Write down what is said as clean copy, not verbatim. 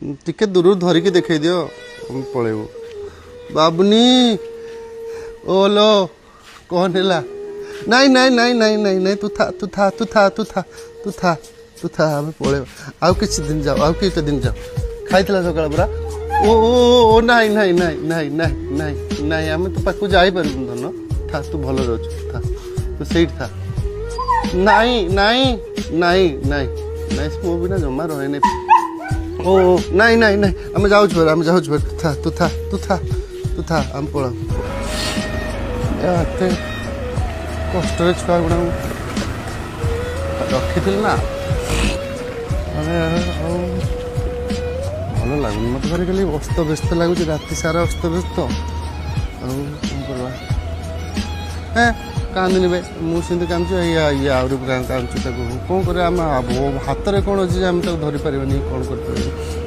टिके दूर धरिकी देखई दियो पळेबू बाबुनी ओलो कौन है नहीं नहीं नहीं नहीं नहीं नहीं तू था तू था तू था तू था तू था तू था आम पळेबू आउ किछि दिन जाओ आउ किछि दिन जाओ खाइतला सकाळ पुरा ओ ओ नहीं नहीं नहीं नहीं नहीं नहीं नहीं आम तो पाकू जाई परबुन धन था तू भल रहछ था तू सेठ था नहीं नहीं नहीं नहीं नहीं मो बिना जमा रहे नहीं ओ नहीं नहीं नहीं आम जाऊ छर आम जाऊ छर तू था तू था तू था तू था आम पळा एते कष्ट छुआ गुड़ा रखी ना अरे भल लगुन मत भारी खाली अस्त व्यस्त लगुच राति सारा अस्त व्यस्त करवा हे कांदनी भाई मुझे कांदु आहरी कांदुची कौन कर हाथ में कौन अच्छे आम धरी पारे कौन कर